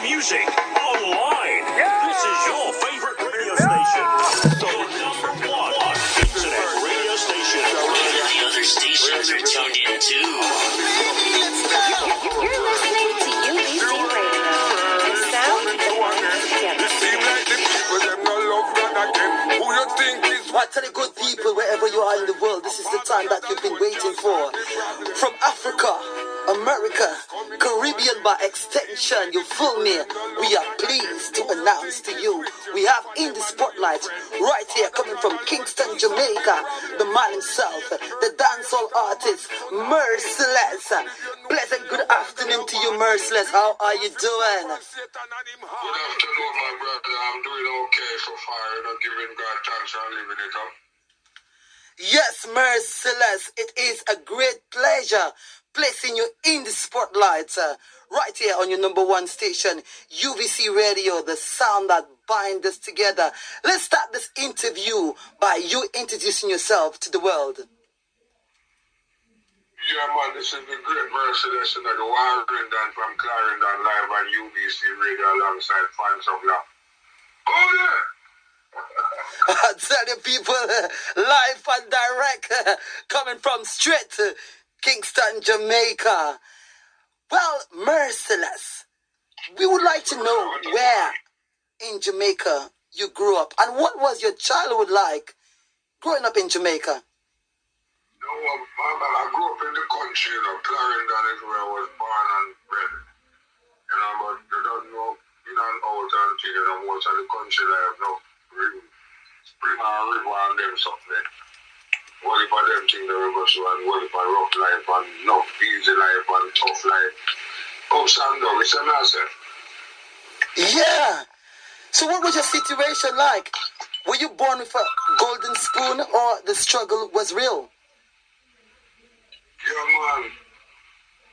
music online. This is your favorite radio station. The number one internet radio station. The other stations are tuned in too. You're listening to UBC Radio. The sound that binds together. Right, tell the good people wherever you are in the world, this is the time that you've been waiting for. From Africa, America, Caribbean by extension, you feel me? We are pleased to announce to you, we have in the spotlight right here coming from Kingston, Jamaica, the man himself, the dancehall artist, Merciless. Pleasant good afternoon to you, Merciless. How are you doing? Good afternoon, my brother. I'm doing okay so far. Giving God thanks and living it up. Yes, Merciless, it is a great pleasure placing you in the spotlight right here on your number one station, UVC Radio, the sound that binds us together. Let's start this interview by you introducing yourself to the world. Yeah, man, this is the great Merciless, the Warrington from Clarendon, live on UVC Radio alongside Fans of Love. Oh, yeah! I tell you people, live and direct, coming from straight to Kingston, Jamaica. Well, Merciless, we would like to know where in Jamaica you grew up and what was your childhood like growing up in Jamaica? No, I grew up in the country, Clarendon is where I was born and bred. But you don't know, in and out and most of the country life, Spring and river and them something. What if I them things that we go through and what if I rough life and no easy life and tough life. Ups and downs, it's a massive. Yeah. So what was your situation like? Were you born with a golden spoon or the struggle was real? Yeah, man.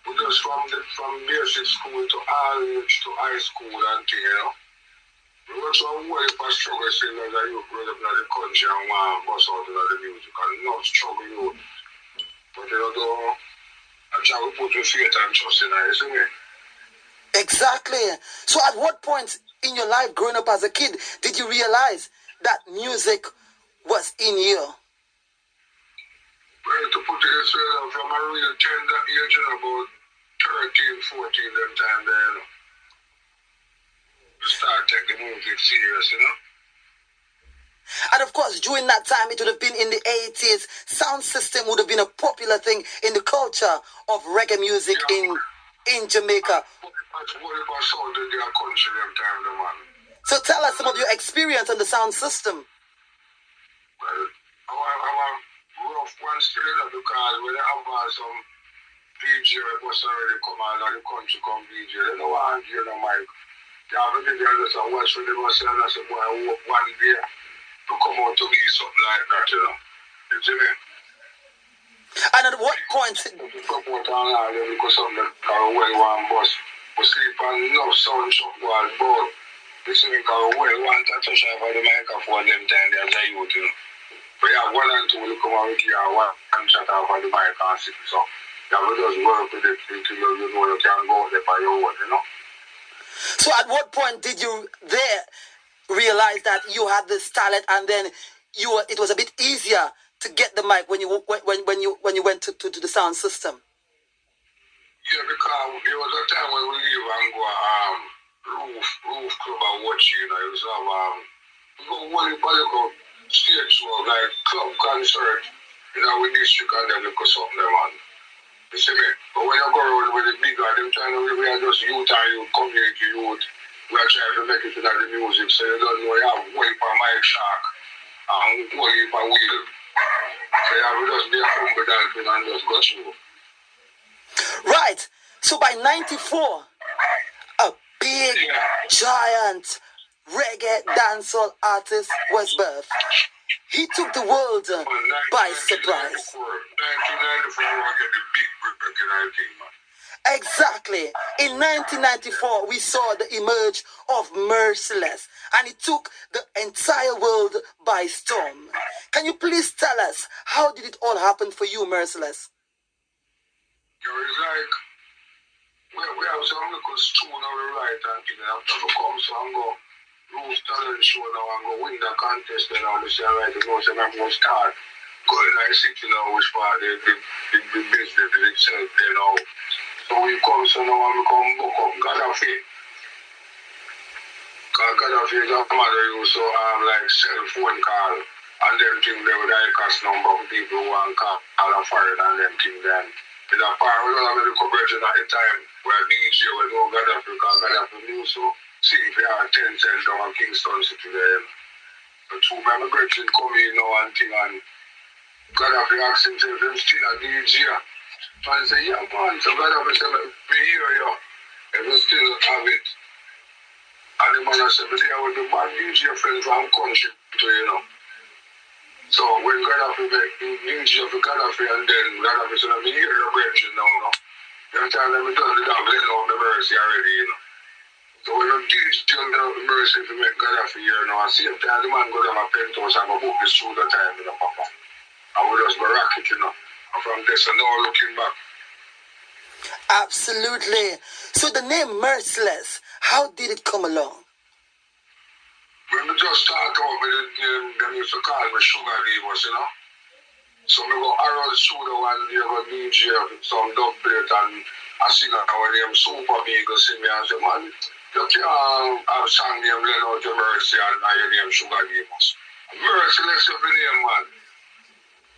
We just from basic school to college to high school and thing, We were so worried for struggle saying that you grew up in the country and want to bust out in the music and not struggle you. But I'm trying to put your faith and trust in it, isn't it? Exactly. So at what point in your life growing up as a kid did you realize that music was in you? Well, to put it this way, from a real tender age, about 13, 14, them time there, start taking the music serious, And of course, during that time, it would have been in the 80s. Sound system would have been a popular thing in the culture of reggae music in Jamaica. So tell us some of your experience on the sound system. Well, I rough one still because when I have some DJ was already come out of the country, come DJ, they don't want to hear the mic. You have to be honest and watch when they must say, and I said, boy, I hope one day to come out to be something like that, You see me? And at what point? Come out and all them because something well one bus. We sleep on no sound shop wall board. You see me, because well one to touch over the microphone them time there's a youth, But you have one and two will come out with you one and shut off on the mic and sit, so you have to just work with it until you know you can go there by your own, So at what point did you there realize that you had this talent and then it was a bit easier to get the mic when you went to the sound system? Yeah, because there was a time when we leave and go roof club and watch, It was we go one stage show like club concert, with district and then look something them on. You see me? But when you go around with the bigger, them trying to we are just youth and youth, community youth. We are trying to make it into the music, so you don't know you have one for Mike Shark and one for Wheel. So you have to just be a humble dolphin and just go through. Right. So by 94, a big, giant reggae dancehall artist was birthed. He took the world by surprise. 1994, I get the big break in 19, man. Exactly. In 1994, we saw the emerge of Merciless, and it took the entire world by storm. Can you please tell us, how did it all happen for you, Merciless? It's like we have some little stone on the right and thing. And after we come, so I'm go roof talent show now and go win the contest. And now we say, all right, you know, so I'm going to start going in the city now, which part the business itself, you know. So we come, so now we come book up Gaddafi. Because Gaddafi is a mother who so like cell phone call and them thing they would like us number of people who want call a foreign and them thing then. In a part we don't have any coverage at the time where DJ will know Gaddafi because Gaddafi knew so sing for our 10 cents down Kingston City there. The two member brethren come in now and thing and Gaddafi asked himself if him still a DJ. And say, yeah man, so Gaddafi said, me hear you. If you still have it. And the man said, but I will be bad DJ friends from country to you know. So when Gaddafi make DJ for Gaddafi and then Gaddafi said, me hear your brethren now, no? You tell them it doesn't have let out the mercy already, you know. So when you DJ the mercy to make Gaddafi here now, at the same time the man go down a penthouse and go book his through the time, you know, Papa. I would just barack it, you know. And from this and now looking back. Absolutely. So the name Merciless, how did it come along? When we just start out with the name, they used to call me Sugar Divas, you know. So we go around Sugar one day, go DJ, some dub plate and a singer our name Super Big go see me and say, man, you can't have song name let out your mercy and your name Sugar Divas. Merciless of the name, man.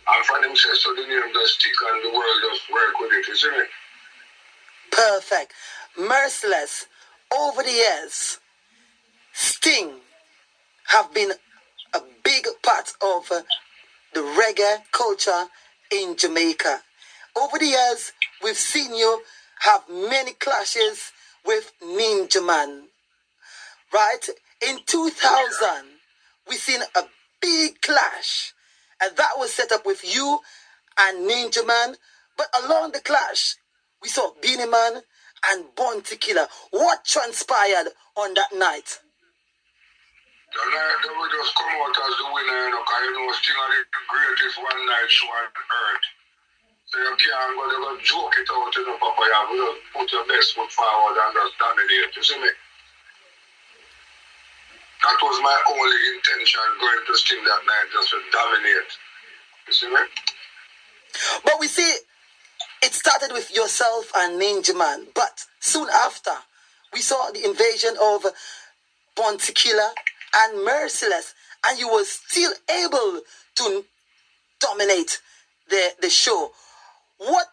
And for them says so the name just stick and the world just work with it, you see me? Perfect. Merciless. Over the years, Sting have been a big part of the reggae culture in Jamaica. Over the years, we've seen you have many clashes with Ninja Man. Right? In 2000, we seen a big clash. And that was set up with you and Ninja Man. But along the clash, we saw Beanie Man and Bounty Killer. What transpired on that night? The night they will just come out as the winner, you know, because you know Sting are the greatest one night show on earth. So you can't go, they go joke it out, you know, Papa. You have to just put your best foot forward and just dominate, you see me? That was my only intention going to Sting that night, just to dominate. You see me? But we see it started with yourself and Ninja Man. But soon after, we saw the invasion of Bounty Killer and Merciless. And you were still able to dominate the show. What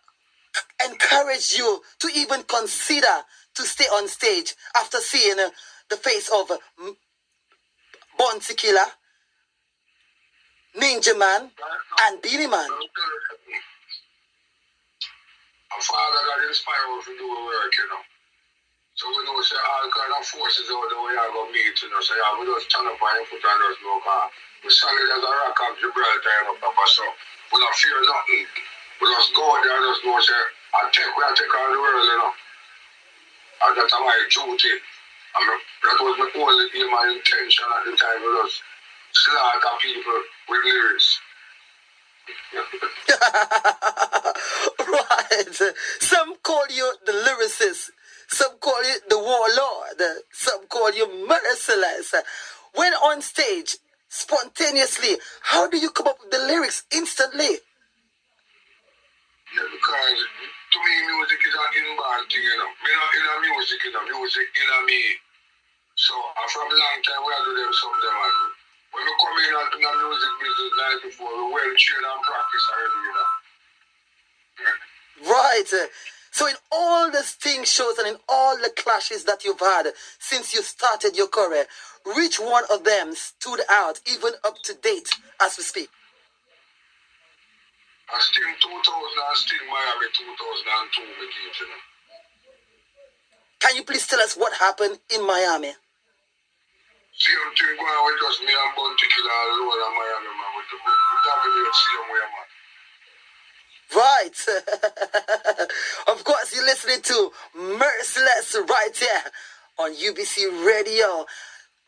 encouraged you to even consider to stay on stage after seeing the face of Bounty Killer, Ninja Man, and Beanie Man? Our father got inspired to do the work, you know. So we know say all kind of forces out there we are going to meet, you know. So yeah, we just stand up and put on us no car. We solid as a rock of Gibraltar, you know, Papa. So we don't fear nothing. We just go out there and just know say, we take all the world, you know. And that's my duty. And that was my only aim and intention at the time. We just slaughter people with lyrics. Right. Some call you the lyricist. Some call you the warlord. Some call you merciless. When on stage, spontaneously, how do you come up with the lyrics instantly? Yeah, because to me, music is an inborn thing, you know. Me not in a music, you know. Music in a me. So from a long time, we have to do them something, man. When we come in and do the music business 94, we well trained and practice already, you know. Right. So in all the Sting shows and in all the clashes that you've had since you started your career, which one of them stood out, even up to date as we speak? Sting 2000 and Sting Miami 2002, we keep, you know. Can you please tell us what happened in Miami? Same thing going on with just me and Bounty Killer alone in Miami, man. We dominate same way, man. Right. Of course, you're listening to Merciless right here on UBC Radio.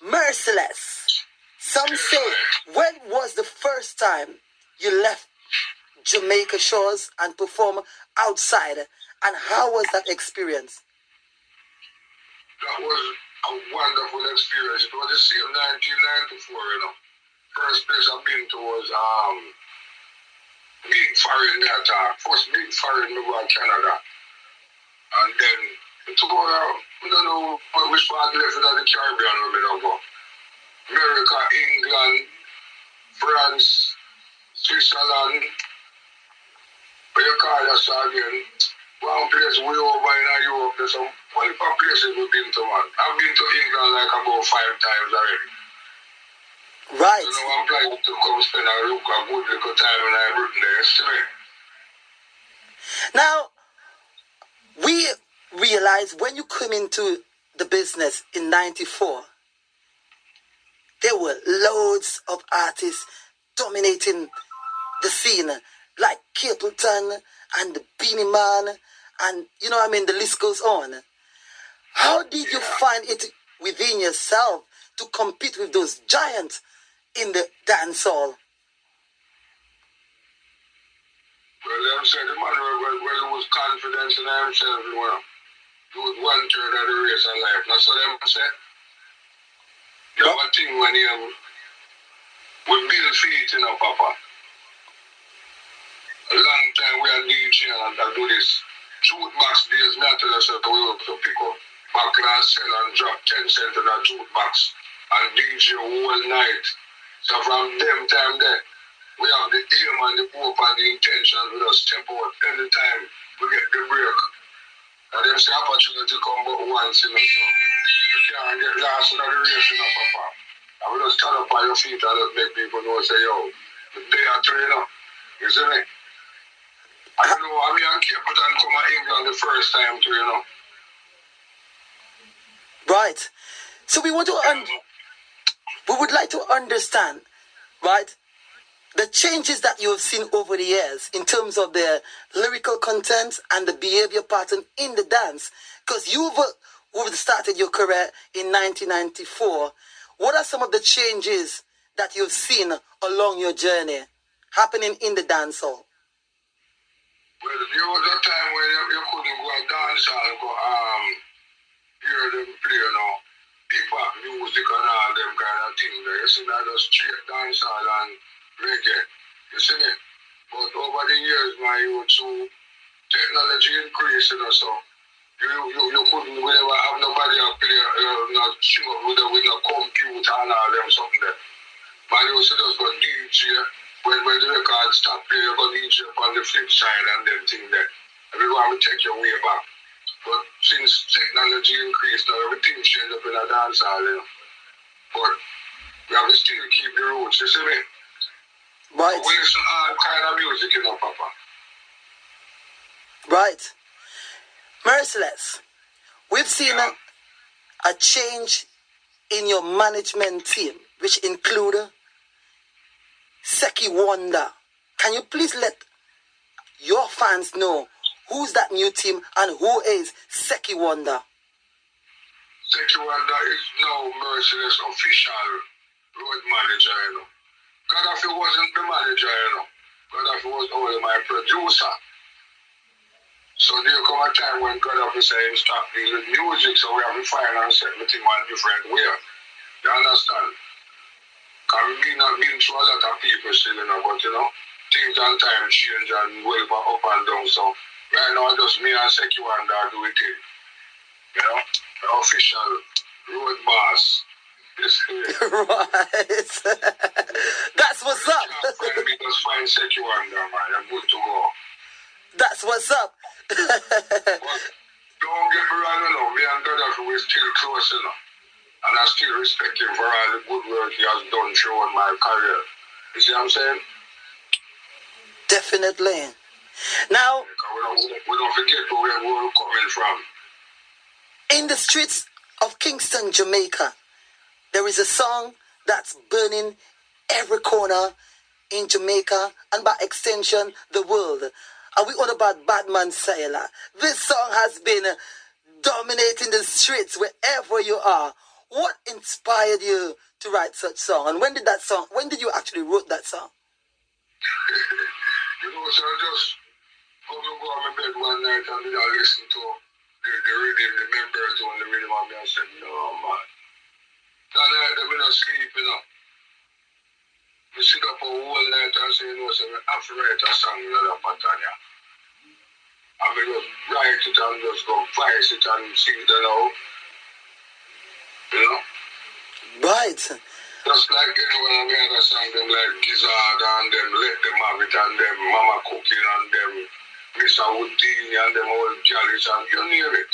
Merciless. Some say, when was the first time you left Jamaica shores and performed outside? And how was that experience? that was a wonderful experience. It was the same 1994, you know. First place I've been to was big foreign that first big foreign we go to Canada. And then to go we don't know which part left of the Caribbean we don't go. America, England, France, Switzerland, where you call us again. One place way over in Europe, there's some wonderful places we've been to, man. I've been to England like about 5 times already. Right. You know, I'm planning to come spend a good little time when I'm Britain there, you see me? Now, we realize when you come into the business in 94, there were loads of artists dominating the scene, like Capleton and the Beanie Man, and you know what I mean, the list goes on. How did you find it within yourself to compete with those giants in the dancehall? Well, them said the man well was confidence in himself, you know. He was 1/3 of the race of life. That's what them said. You have a thing when you we build feet, you know, Papa. A long time we are DJ and I do this. Jukebox days, not tell us that we have to pick up back and sell and drop 10 cents in a jukebox and DJ all night. So from them time there, we have the aim and the hope and the intention with us step out anytime we get the break. And them say opportunity come but once, you know, so you can't get lost in the race, you know, Papa. And we just stand up on your feet and just make people know, say, yo, the day or two, you know, you see me? I don't know, I mean, I Capleton come to England the first time too, you know. Right. So we want to we would like to understand, right, the changes that you have seen over the years in terms of the lyrical content and the behavior pattern in the dance. Because you've started your career in 1994. What are some of the changes that you've seen along your journey happening in the dancehall? Well, there was a time when you couldn't go and dance and go hear them play, you know, hip-hop music and all them kind of things there. You see, that just straight dancehall and reggae. You see me? But over the years, my youth, so technology increased, you know, so you couldn't, we never have nobody up play, not sing up with a computer and all them something there. Man, you see just go DJ. When the records stop playing, you go DJ on the flip side and them thing there. Everyone will take your way back. But since technology increased, now everything changed up in a dance hall, you know. But we have to still keep the roots, you see me? Right. We listen to all kind of music, you know, Papa. Right. Merciless, we've seen a change in your management team, which include Seki Wonder. Can you please let your fans know who's that new team and who is Seki Wonder? Seki Wonder is now Merciless official road manager, you know. Gaddafi wasn't the manager, you know. Gaddafi was only my producer. So there come a time when Gaddafi said him stop dealing with music, so we have to finance everything one different way. You understand? Because we've not been through a lot of people still, you know, but you know, things and time change and well up and down. So right now just me and Seki Wonder do it. You know? The official road boss. Right. That's what's up. We just find Seki Wonder, man. You're good to go. That's what's up. But don't get me wrong, you know, me and Gaddafi, we're still close, you know. And I still respect him for all the good work he has done throughout my career. You see what I'm saying? Definitely. Now, we don't forget where we're coming from. in the streets of Kingston, Jamaica, there is a song that's burning every corner in Jamaica and by extension, the world. Are we on about Badman Sailor? This song has been dominating the streets wherever you are. What inspired you to write such song? And when did you actually wrote that song? You know, so I just go on my bed one night and I listen to the rhythm, the members on the rhythm of me, I said, no, man. That night, them not sleep, you know. We sit up a whole night and say, you know, so I have to write a song in another pattern, yeah. And we just write it and just go voice it and sing it now. You know? Right. Just like anyone of the other song, them like Gizzard and them Let Them Have It and them Mama Cooking and them Mr. Houdini and them old Jollies and you name it.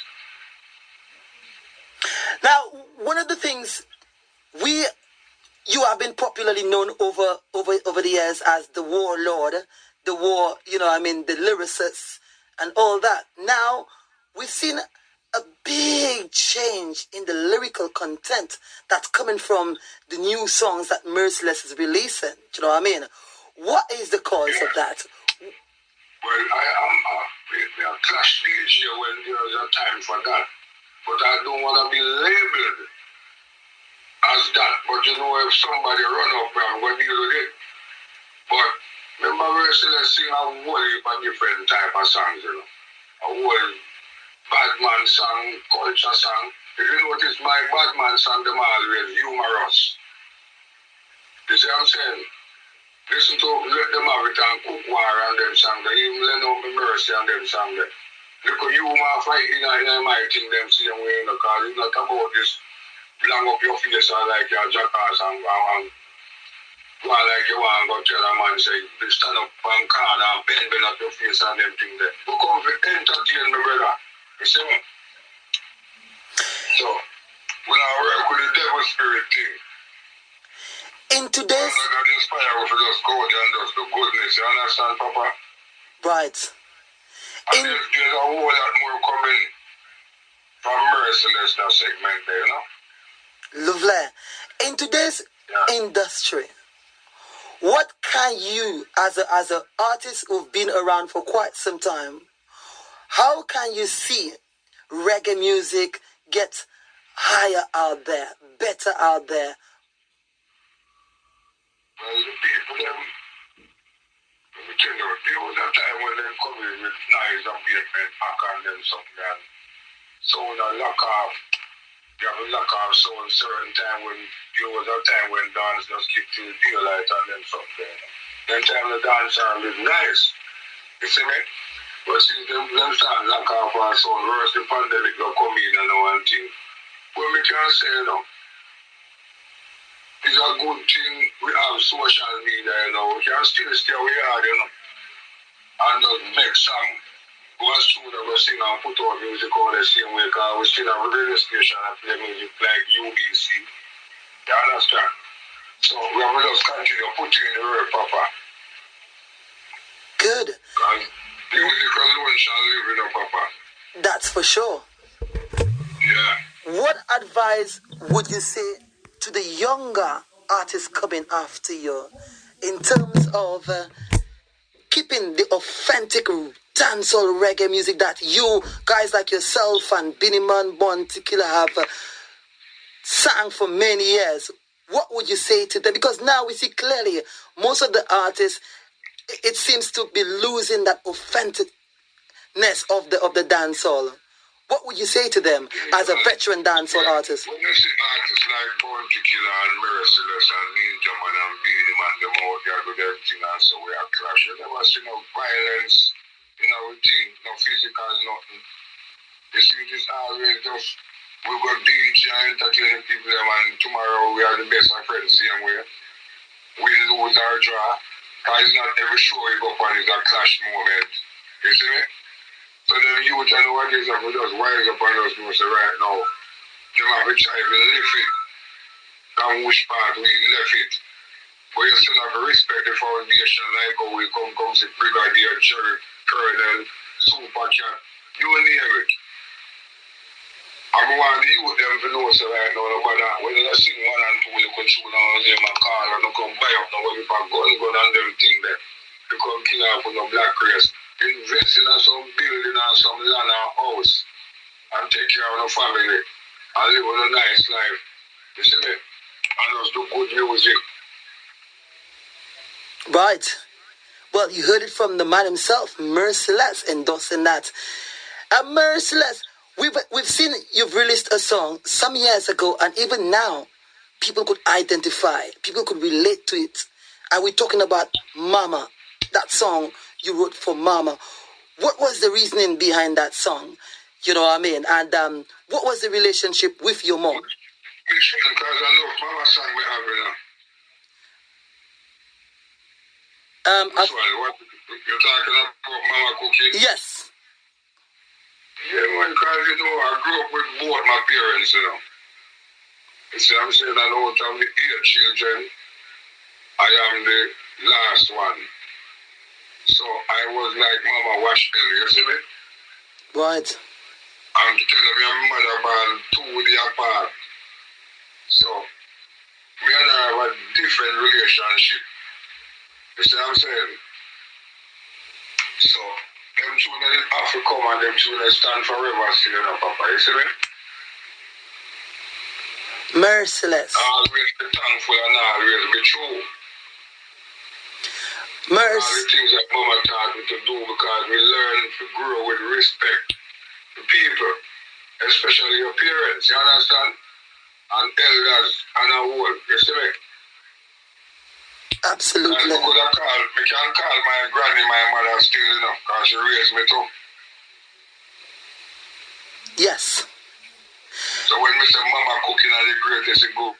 Now, one of the things you have been popularly known over the years as the warlord, the war, the lyricist and all that. Now, we've seen a big change in the lyrical content that's coming from the new songs that Merciless is releasing. Do you know what I mean? What is the cause of that? Well, I am a clash DJ when there's a time for that. But I don't want to be labeled as that. But you know, if somebody run up, I'm going to deal with it. But remember, Merciless sing a whole heap of different type of songs, you know. A whole bad man song, culture song. If you notice, my bad man song, them always humorous. You see what I'm saying? Listen to Let Them Have It and Cook War and them song. Even Lend Out Me Mercy and them song. Look at humor fighting in my thing, them same way, you know, because it's not about this long up your face and like your jackass and go like you want to go tell a man, say, stand up and card and bend up your face and them thing there. You come to entertain me, brother. You see me? So, we now work with the devil spirit thing. In today's... I'm not inspired with just go and just the goodness, you understand, Papa? Right. And there's a whole lot more coming from Merciless that segment there, you know? Lovely. In today's industry, what can you, as an artist who've been around for quite some time, how can you see reggae music get higher out there, better out there? Well, the people, them, let me tell you, there was a time when they come in with knives and pavement, pack on them something and sound a lock off. You have a lock off sound certain time when there was a time when dance just keep to the daylight and then something. Then time the dance sound is nice. You see me? But since them start lock off our sound, worse the pandemic will come in and one thing. What we can say, you know, it's a good thing we have social media, you know. We can still stay where we are, you know. And just make song. One student will sing and put out music all the same way because we still have a radio station and play music like UBC. You understand? So we have to just continue putting in the work, Papa. Good. Because music alone shall live, you know, Papa. That's for sure. Yeah. What advice would you say to the younger artists coming after you in terms of keeping the authentic dancehall reggae music that you guys like yourself and Binny Man Bon Tequila have sang for many years? What would you say to them? Because now we see clearly most of the artists, it seems to be losing that authenticness of the dancehall. What would you say to them as a veteran dancehall artist? When you see artists like Bon Tequila and Merciless and Ninja Man and Beanie Man, them out there do their thing and so we are clash. You never see no violence in our team, no physical, nothing. You see, it is always just, we got DJ entertaining people and tomorrow we are the best of friends, same way. We lose our draw, because not every show you go on is a clash moment. You see me? So then you tell me what is up with us, why is up on us, you say right now, you have to try to lift it, and which part we left it. But you still have to respect the foundation, like how we come to Brigadier, Jerry, Colonel, Super Cat, you name it. I want the youth them to know so right now, but when you sing one and two, you control and name a car and you come buy up now with a gun and them thing there. You come kill up on the black race. Invest in some building and some land and house and take care of the family and live on a nice life. You see me? And just do good music. Right. Well, you heard it from the man himself, Merciless, endorsing that. Merciless, We've seen you've released a song some years ago, and even now, people could identify, people could relate to it. And we're talking about Mama, that song you wrote for Mama. What was the reasoning behind that song? You know what I mean? And what was the relationship with your mom? Because I know Mama song me have This one, what you're talking about Mama cooking? Yes. Yeah, man, because you know, I grew up with both my parents, you know. You see, I'm saying that out of the 8 children, I am the last one. So I was like Mama wash belly, you see me? Right. I'm telling me my mother about 2 days apart. So me and her have a different relationship. You see what I'm saying? So them children have to come and them children stand forever still, you know, Papa, you see me? Merciless. Always be thankful and always be true. All the things that Mama taught me to do, because we learn to grow with respect to people, especially your parents, you understand? And elders and a whole, you see me? Absolutely. And we can call my granny my mother still, you know, because she raised me too. Yes. So when we say Mama cooking are the greatest, it go.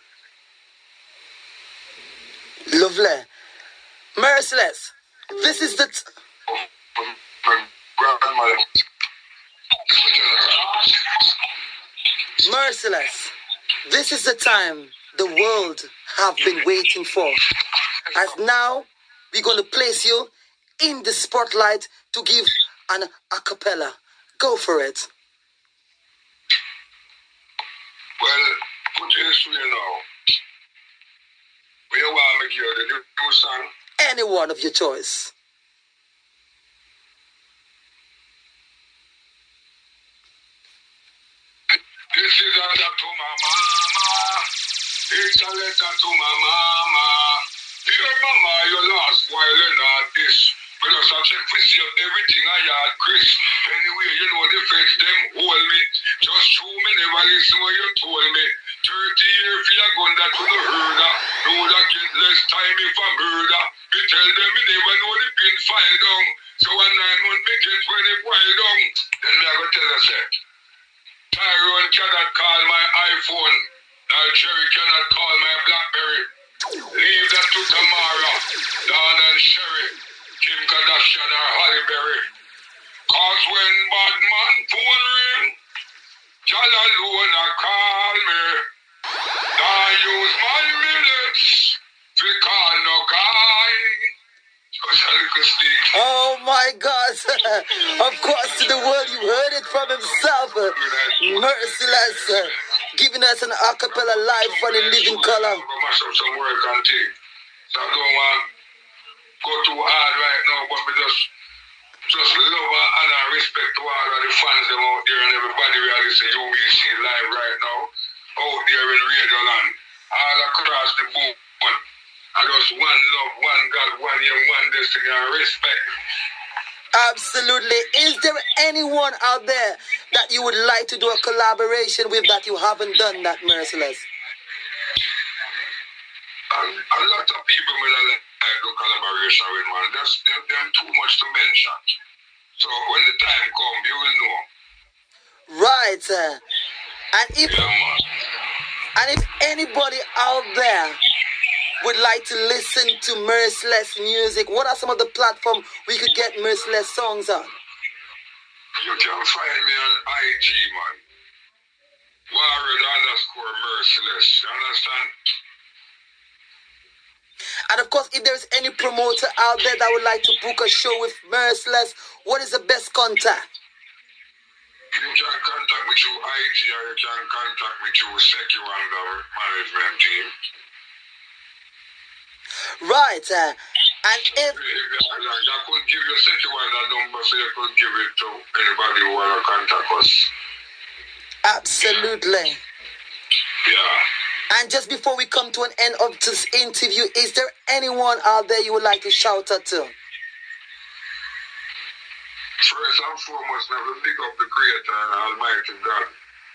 Lovely. Merciless. This is the... My grandmother. Merciless. This is the time the world have been waiting for. As now, we're going to place you in the spotlight to give an a cappella. Go for it. Well, put it this way now. Where you want me to give you the new song? Any one of your choice. This is a letter to my mama. It's a letter to my mama. Dear mama, you lost while in this. But I check for see everything I had, Chris. Anyway, you know the feds them hold me. Just true me never listen what you told me. 30 years for your gun that could have heard that. Know that get less time if I murder. Me tell them me never know the pin file down. So when 9 months me get when it wild down. Then me I go tell her say, Tyrone cannot call my iPhone. Now Cherry cannot call my Blackberry. Leave that to Tamara, Dawn and Sherry, Kim Kardashian or Halle Berry. Cause when bad man phone ring, Jal alone a call me. Now use my minutes to call no guy. Just a little stick. Oh my God. Of course, to the world, you heard it from himself. Merciless. Giving us an a cappella live for the living color. Mash up some work and thing. So I don't want to go too hard right now, but we just love and respect to all of the fans them out there and everybody we are listening to UBC live right now. Out there in Radio Land. All across the board. And just one love, one God, one aim, one destiny and respect. Absolutely. Is there anyone out there that you would like to do a collaboration with that you haven't done that, Merciless? And a lot of people will like do collaboration with, man. That's them too much to mention. So when the time comes, you will know. Right. Yeah, And if anybody out there would like to listen to Merciless music, what are some of the platforms we could get Merciless songs on? You can find me on IG, man. Warren_merciless. You understand? And of course, if there's any promoter out there that would like to book a show with Merciless, what is the best contact? You can contact me through IG or you can contact me through Secu and the management team. Right. And if... I could give you Secu and the number so you could give it to anybody who want to contact us. Absolutely. Yeah. And just before we come to an end of this interview, is there anyone out there you would like to shout out to? First and foremost, I have to big up the Creator and Almighty God.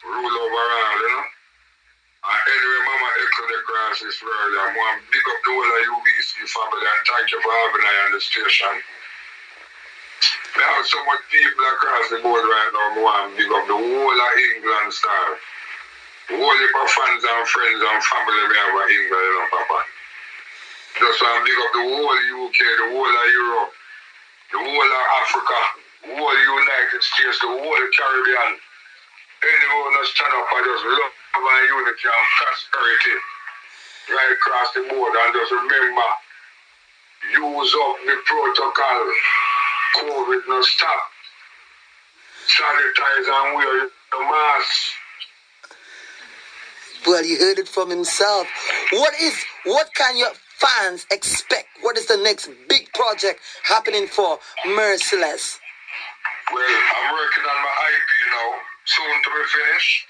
Rule over all, you know. And anyway, Mama echo the cross this world. I want to big up the whole of UBC family and thank you for having I on the station. We have so much people across the board right now. I want to big up the whole of England star. The whole heap of fans and friends and family we have in England, you know, Papa. Just want to big up the whole UK, the whole of Europe, the whole of Africa, the whole United States, the whole Caribbean. Anyone who stand up for just love and unity and prosperity right across the board, and just remember, use up the protocol. COVID no stop. Sanitize and wear the mask. Well, you heard it from himself. What can your fans expect? What is the next big project happening for Merciless? Well, I'm working on my IP now, soon to be finished.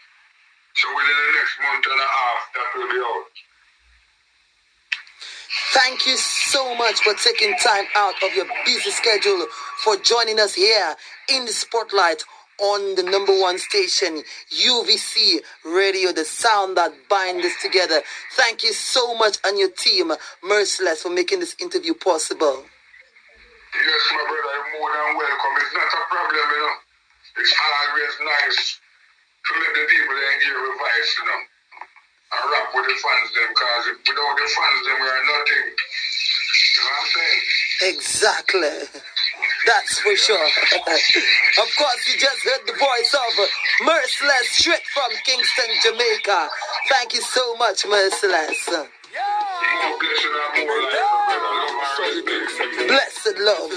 So within the next month and a half, that will be out. Thank you so much for taking time out of your busy schedule for joining us here in the spotlight on the #1 station, UVC Radio, the sound that binds us together. Thank you so much and your team, Merciless, for making this interview possible. Yes, my brother, you're more than welcome. It's not a problem, you know. It's always nice to let the people hear the voice, you know. And rap with the fans, them, because without the fans, them, we are nothing. You know what I'm saying? Exactly. That's for sure. Of course, you just heard the voice of Merciless straight from Kingston, Jamaica. Thank you so much, Merciless. More blessing and more life, my brother. Love and respect. Blessed love.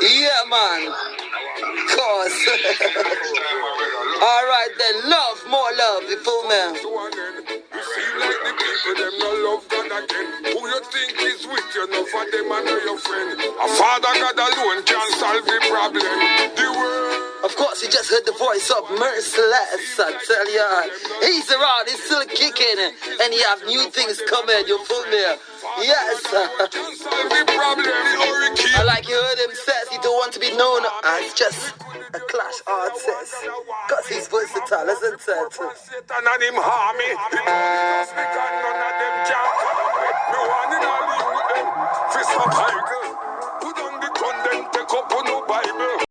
Yeah, man. Of course. All right, then. Love, more love. You feel me? Seem like the people them no love God again. Who you think is with you? No for them and know your friend. A father God alone can solve the problem. The world. Of course, you just heard the voice of Merciless. I tell you, he's around, he's still kicking, and he have new things coming. You feel me? Yes. I like you heard him says he don't want to be known as just a clash artist, cause he's versatile, isn't it? Satan and him harm me. Just because none of them can come with me. One in all leave with them. Fist up Michael. Put on the gun, then take up on no Bible.